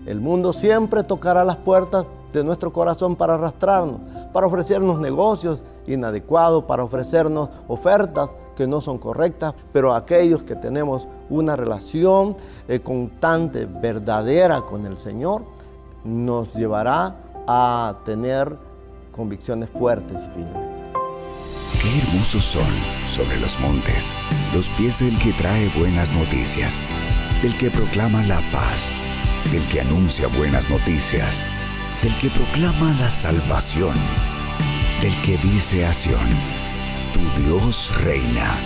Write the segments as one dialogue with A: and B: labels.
A: El mundo siempre tocará las puertas de nuestro corazón para arrastrarnos, para ofrecernos negocios inadecuados, para ofrecernos ofertas que no son correctas, pero aquellos que tenemos una relación constante, verdadera con el Señor, nos llevará a tener convicciones fuertes y firmes.
B: Qué hermosos son sobre los montes los pies del que trae buenas noticias, del que proclama la paz, del que anuncia buenas noticias, del que proclama la salvación, del que dice a Sión: tu Dios reina.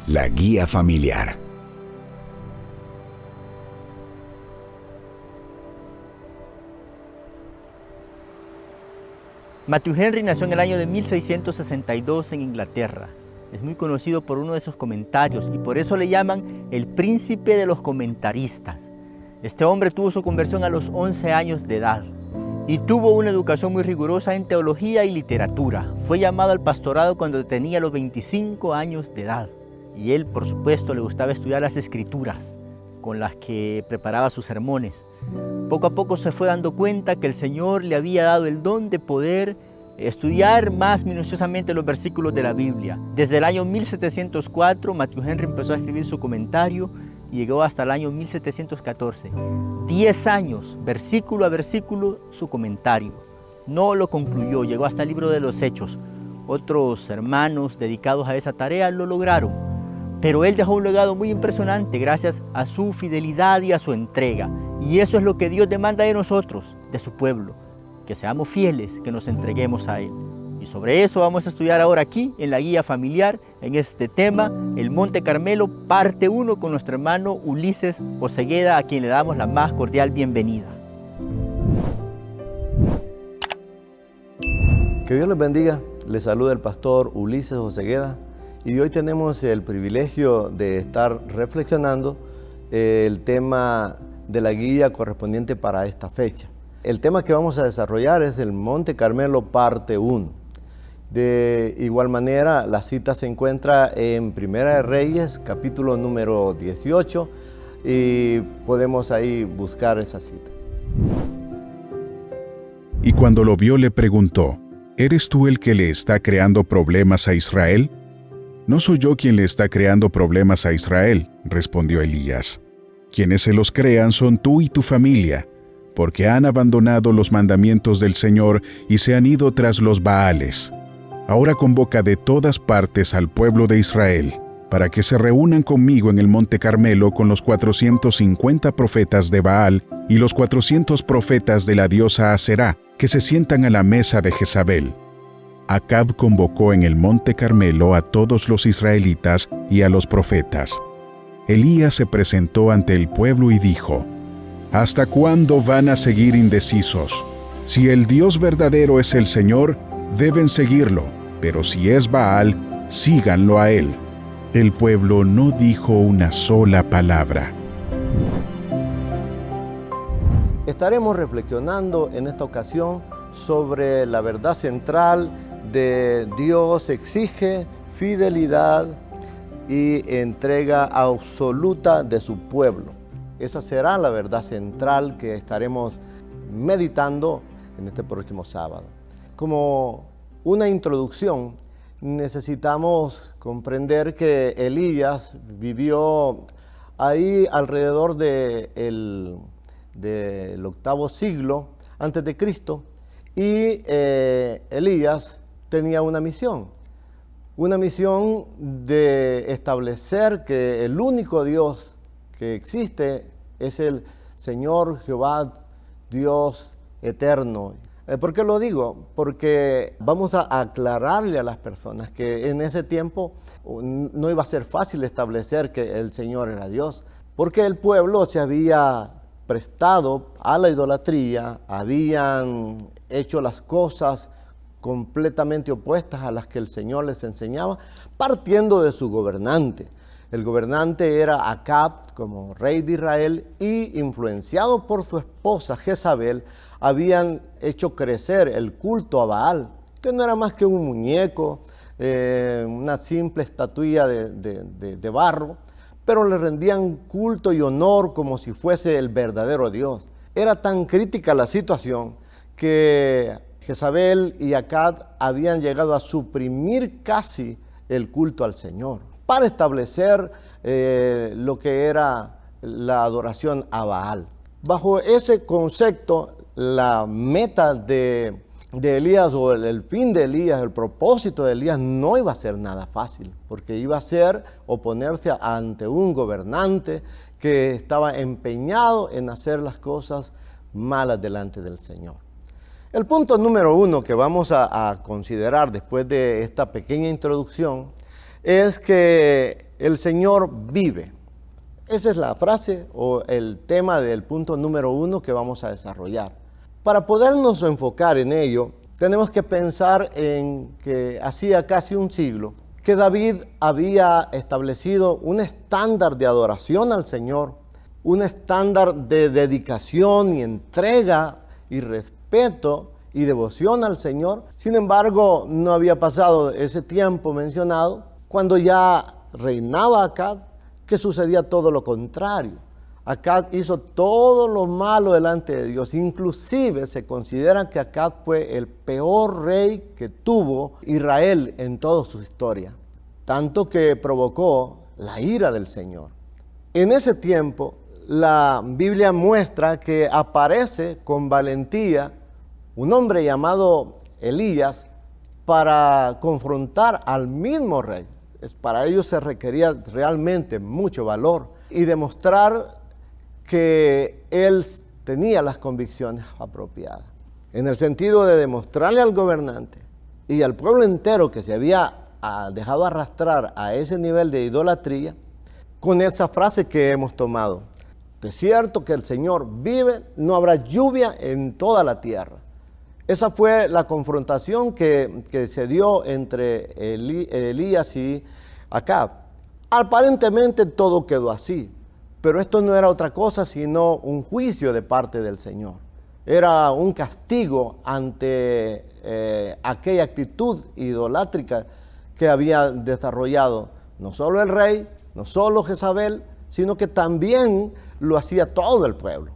B: La guía familiar.
C: Matthew Henry nació en el año de 1662 en Inglaterra. Es muy conocido por uno de sus comentarios y por eso le llaman el príncipe de los comentaristas. Este hombre tuvo su conversión a los 11 años de edad y tuvo una educación muy rigurosa en teología y literatura. Fue llamado al pastorado cuando tenía los 25 años de edad y él, por supuesto, le gustaba estudiar las escrituras con las que preparaba sus sermones. Poco a poco se fue dando cuenta que el Señor le había dado el don de poder estudiar más minuciosamente los versículos de la Biblia. Desde el año 1704, Matthew Henry empezó a escribir su comentario y llegó hasta el año 1714. 10 años, versículo a versículo, su comentario. No lo concluyó, llegó hasta el libro de los Hechos. Otros hermanos dedicados a esa tarea lo lograron, pero él dejó un legado muy impresionante gracias a su fidelidad y a su entrega. Y eso es lo que Dios demanda de nosotros, de su pueblo, que seamos fieles, que nos entreguemos a Él. Y sobre eso vamos a estudiar ahora aquí, en la guía familiar, en este tema, el Monte Carmelo, parte 1, con nuestro hermano Ulises Osegueda, a quien le damos la más cordial bienvenida.
A: Que Dios les bendiga. Les saluda el pastor Ulises Osegueda. Y hoy tenemos el privilegio de estar reflexionando el tema de la guía correspondiente para esta fecha. El tema que vamos a desarrollar es el Monte Carmelo parte 1. De igual manera, la cita se encuentra en Primera de Reyes, capítulo número 18, y podemos ahí buscar esa cita.
D: Y cuando lo vio le preguntó: ¿Eres tú el que le está creando problemas a Israel? No soy yo quien le está creando problemas a Israel, respondió Elías. Quienes se los crean son tú y tu familia, porque han abandonado los mandamientos del Señor y se han ido tras los Baales. Ahora convoca de todas partes al pueblo de Israel, para que se reúnan conmigo en el Monte Carmelo con los 450 profetas de Baal y los 400 profetas de la diosa Aserá, que se sientan a la mesa de Jezabel. Acab convocó en el Monte Carmelo a todos los israelitas y a los profetas. Elías se presentó ante el pueblo y dijo: ¿Hasta cuándo van a seguir indecisos? Si el Dios verdadero es el Señor, deben seguirlo, pero si es Baal, síganlo a él. El pueblo no dijo una sola palabra.
A: Estaremos reflexionando en esta ocasión sobre la verdad central de Dios exige fidelidad y entrega absoluta de su pueblo. Esa será la verdad central que estaremos meditando en este próximo sábado. Como una introducción, necesitamos comprender que Elías vivió ahí alrededor del octavo siglo antes de Cristo, y Elías tenía una misión de establecer que el único Dios que existe es el Señor Jehová, Dios eterno. ¿Por qué lo digo? Porque vamos a aclararle a las personas que en ese tiempo no iba a ser fácil establecer que el Señor era Dios, porque el pueblo se había prestado a la idolatría, habían hecho las cosas completamente opuestas a las que el Señor les enseñaba, partiendo de su gobernante. El gobernante era Acab como rey de Israel, y influenciado por su esposa Jezabel, habían hecho crecer el culto a Baal, que no era más que un muñeco, una simple estatuilla de barro, pero le rendían culto y honor como si fuese el verdadero Dios. Era tan crítica la situación que Jezabel y Acab habían llegado a suprimir casi el culto al Señor para establecer lo que era la adoración a Baal. Bajo ese concepto, la meta de Elías, o el fin de Elías, el propósito de Elías, no iba a ser nada fácil, porque iba a ser oponerse ante un gobernante que estaba empeñado en hacer las cosas malas delante del Señor. El punto número 1 que vamos a considerar después de esta pequeña introducción es que el Señor vive. Esa es la frase o el tema del punto número 1 que vamos a desarrollar. Para podernos enfocar en ello, tenemos que pensar en que hacía casi un siglo que David había establecido un estándar de adoración al Señor, un estándar de dedicación y entrega y respeto y devoción al Señor. Sin embargo, no había pasado ese tiempo mencionado cuando ya reinaba Acab, que sucedía todo lo contrario. Acab hizo todo lo malo delante de Dios. Inclusive se considera que Acab fue el peor rey que tuvo Israel en toda su historia, tanto que provocó la ira del Señor. En ese tiempo, la Biblia muestra que aparece con valentía un hombre llamado Elías para confrontar al mismo rey. Para ello se requería realmente mucho valor y demostrar que él tenía las convicciones apropiadas, en el sentido de demostrarle al gobernante y al pueblo entero que se había dejado arrastrar a ese nivel de idolatría, con esa frase que hemos tomado: de cierto que el Señor vive, no habrá lluvia en toda la tierra. Esa fue la confrontación que se dio entre Elías y Acab. Aparentemente todo quedó así, pero esto no era otra cosa sino un juicio de parte del Señor. Era un castigo ante aquella actitud idolátrica que había desarrollado no solo el rey, no solo Jezabel, sino que también lo hacía todo el pueblo.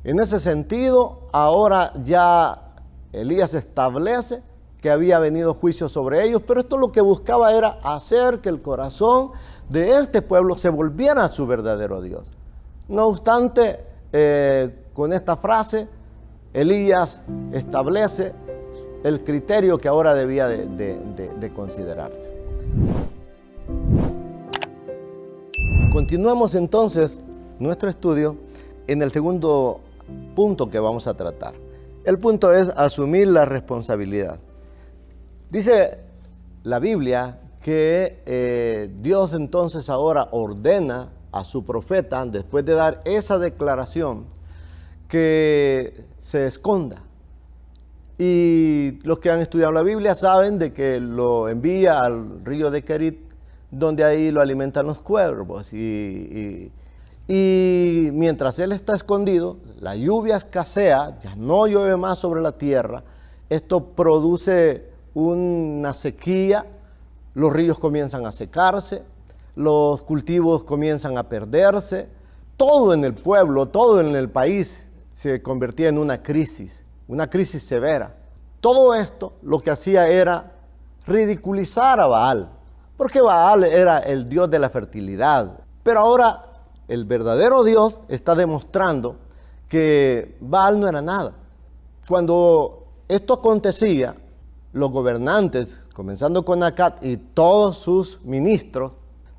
A: En ese sentido, ahora ya Elías establece que había venido juicio sobre ellos, pero esto lo que buscaba era hacer que el corazón de este pueblo se volviera a su verdadero Dios. No obstante, con esta frase, Elías establece el criterio que ahora debía de considerarse. Continuamos entonces nuestro estudio en el segundo punto que vamos a tratar. El punto es asumir la responsabilidad. Dice la Biblia que Dios entonces ahora ordena a su profeta, después de dar esa declaración, que se esconda. Y los que han estudiado la Biblia saben de que lo envía al río de Kerit, donde ahí lo alimentan los cuervos. Y mientras él está escondido, la lluvia escasea, ya no llueve más sobre la tierra. Esto produce una sequía, los ríos comienzan a secarse, los cultivos comienzan a perderse. Todo en el pueblo, todo en el país se convertía en una crisis severa. Todo esto lo que hacía era ridiculizar a Baal, porque Baal era el dios de la fertilidad. Pero ahora el verdadero Dios está demostrando que Baal no era nada. Cuando esto acontecía, los gobernantes, comenzando con Acab y todos sus ministros,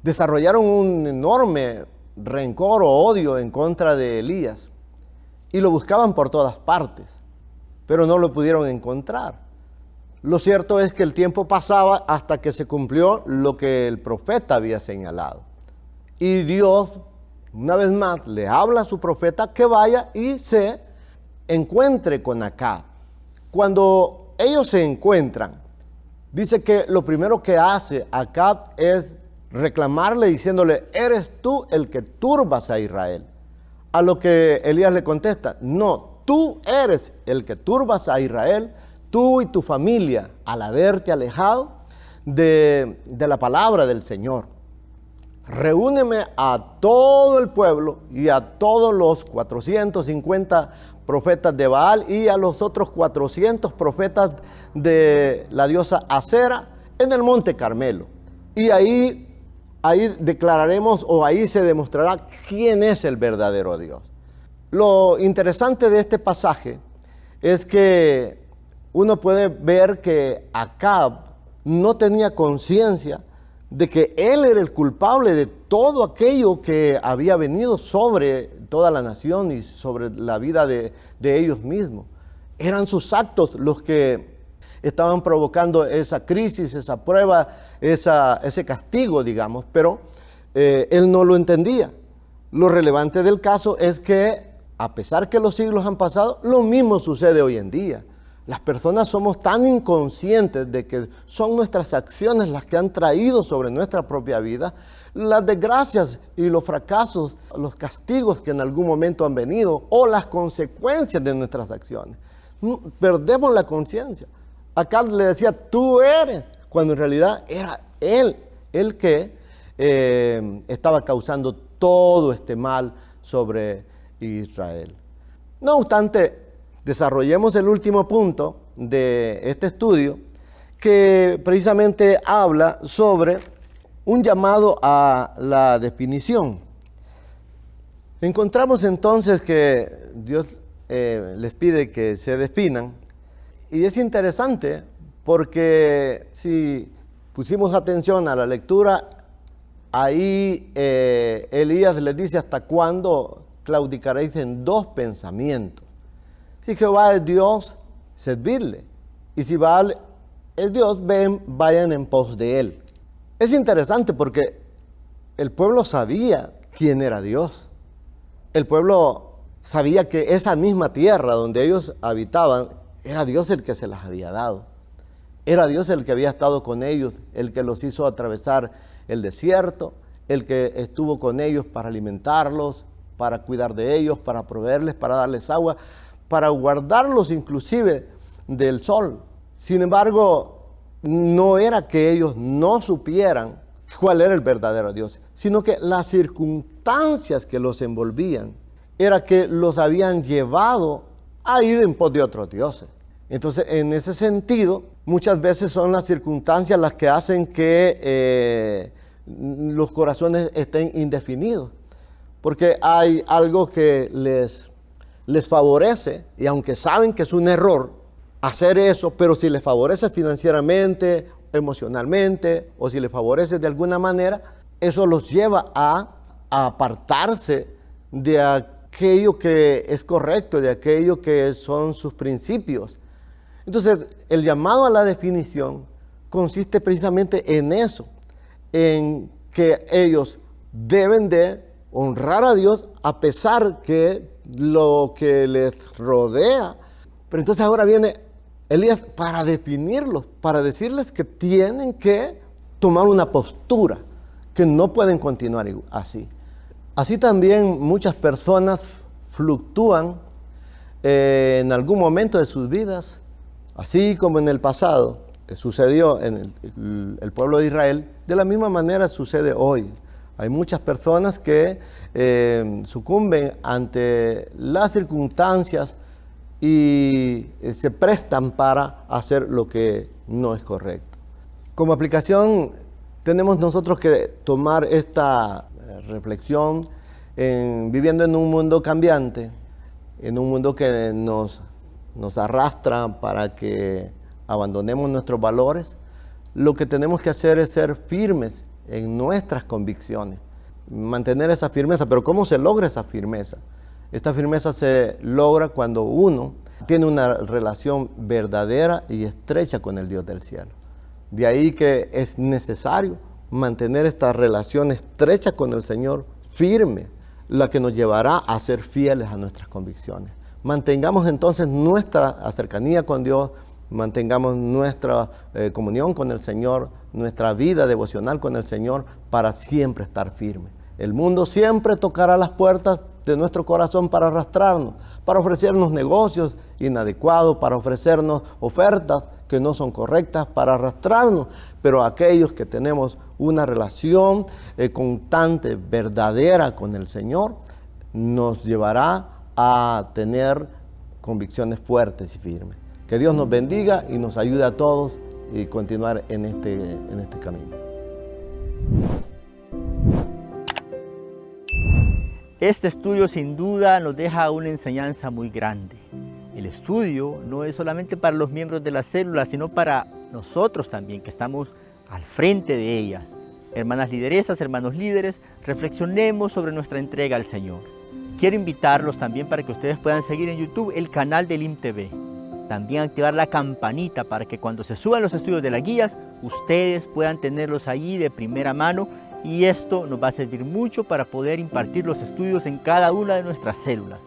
A: desarrollaron un enorme rencor o odio en contra de Elías y lo buscaban por todas partes, pero no lo pudieron encontrar. Lo cierto es que el tiempo pasaba hasta que se cumplió lo que el profeta había señalado. Y Dios, una vez más, le habla a su profeta que vaya y se encuentre con Acab. Cuando ellos se encuentran, dice que lo primero que hace Acab es reclamarle diciéndole: ¿eres tú el que turbas a Israel? A lo que Elías le contesta: no, tú eres el que turbas a Israel, tú y tu familia, al haberte alejado de la palabra del Señor. reúneme a todo el pueblo y a todos los 450 profetas de Baal y a los otros 400 profetas de la diosa Acera en el monte Carmelo. Y ahí declararemos, o ahí se demostrará quién es el verdadero Dios. Lo interesante de este pasaje es que uno puede ver que Acab no tenía conciencia de que él era el culpable de todo aquello que había venido sobre toda la nación y sobre la vida de ellos mismos. Eran sus actos los que estaban provocando esa crisis, esa prueba, ese castigo, digamos, pero él no lo entendía. Lo relevante del caso es que, a pesar que los siglos han pasado, lo mismo sucede hoy en día. Las personas somos tan inconscientes de que son nuestras acciones las que han traído sobre nuestra propia vida las desgracias y los fracasos, los castigos que en algún momento han venido o las consecuencias de nuestras acciones. Perdemos la conciencia. Acá le decía, tú eres, cuando en realidad era él el que estaba causando todo este mal sobre Israel. No obstante, desarrollemos el último punto de este estudio, que precisamente habla sobre un llamado a la definición. Encontramos entonces que Dios les pide que se definan, y es interesante porque si pusimos atención a la lectura, ahí Elías les dice: ¿hasta cuándo claudicaréis en dos pensamientos? Si Jehová es Dios, servirle, y si Baal es Dios, vayan en pos de él. Es interesante porque el pueblo sabía quién era Dios. El pueblo sabía que esa misma tierra donde ellos habitaban, era Dios el que se las había dado. Era Dios el que había estado con ellos, el que los hizo atravesar el desierto, el que estuvo con ellos para alimentarlos, para cuidar de ellos, para proveerles, para darles agua, para guardarlos inclusive del sol. Sin embargo, no era que ellos no supieran cuál era el verdadero Dios, sino que las circunstancias que los envolvían era que los habían llevado a ir en pos de otros dioses. Entonces, en ese sentido, muchas veces son las circunstancias las que hacen que los corazones estén indefinidos, porque hay algo que les favorece, y aunque saben que es un error hacer eso, pero si les favorece financieramente, emocionalmente, o si les favorece de alguna manera, eso los lleva a apartarse de aquello que es correcto, de aquello que son sus principios. Entonces, el llamado a la definición consiste precisamente en eso, en que ellos deben de honrar a Dios a pesar que lo que les rodea. Pero entonces ahora viene Elías para definirlos, para decirles que tienen que tomar una postura, que no pueden continuar así. Así también muchas personas fluctúan en algún momento de sus vidas, así como en el pasado sucedió en el pueblo de Israel, de la misma manera sucede hoy. Hay muchas personas que sucumben ante las circunstancias y se prestan para hacer lo que no es correcto. Como aplicación, tenemos nosotros que tomar esta reflexión viviendo en un mundo cambiante, en un mundo que nos arrastra para que abandonemos nuestros valores. Lo que tenemos que hacer es ser firmes en nuestras convicciones, mantener esa firmeza. Pero ¿cómo se logra esa firmeza? Esta firmeza se logra cuando uno tiene una relación verdadera y estrecha con el Dios del cielo. De ahí que es necesario mantener esta relación estrecha con el Señor, firme, la que nos llevará a ser fieles a nuestras convicciones. Mantengamos entonces nuestra cercanía con Dios, mantengamos nuestra comunión con el Señor, nuestra vida devocional con el Señor, para siempre estar firmes. El mundo siempre tocará las puertas de nuestro corazón para arrastrarnos, para ofrecernos negocios inadecuados, para ofrecernos ofertas que no son correctas, para arrastrarnos. Pero aquellos que tenemos una relación constante, verdadera con el Señor, nos llevará a tener convicciones fuertes y firmes. Que Dios nos bendiga y nos ayude a todos y continuar en este camino.
C: Este estudio sin duda nos deja una enseñanza muy grande. El estudio no es solamente para los miembros de la célula, sino para nosotros también, que estamos al frente de ellas. Hermanas lideresas, hermanos líderes, reflexionemos sobre nuestra entrega al Señor. Quiero invitarlos también para que ustedes puedan seguir en YouTube el canal de LIM.TV. También activar la campanita para que cuando se suban los estudios de las guías, ustedes puedan tenerlos allí de primera mano, y esto nos va a servir mucho para poder impartir los estudios en cada una de nuestras células.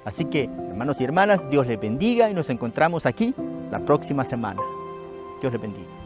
C: Así que, hermanos y hermanas, Dios les bendiga y nos encontramos aquí la próxima semana. Dios les bendiga.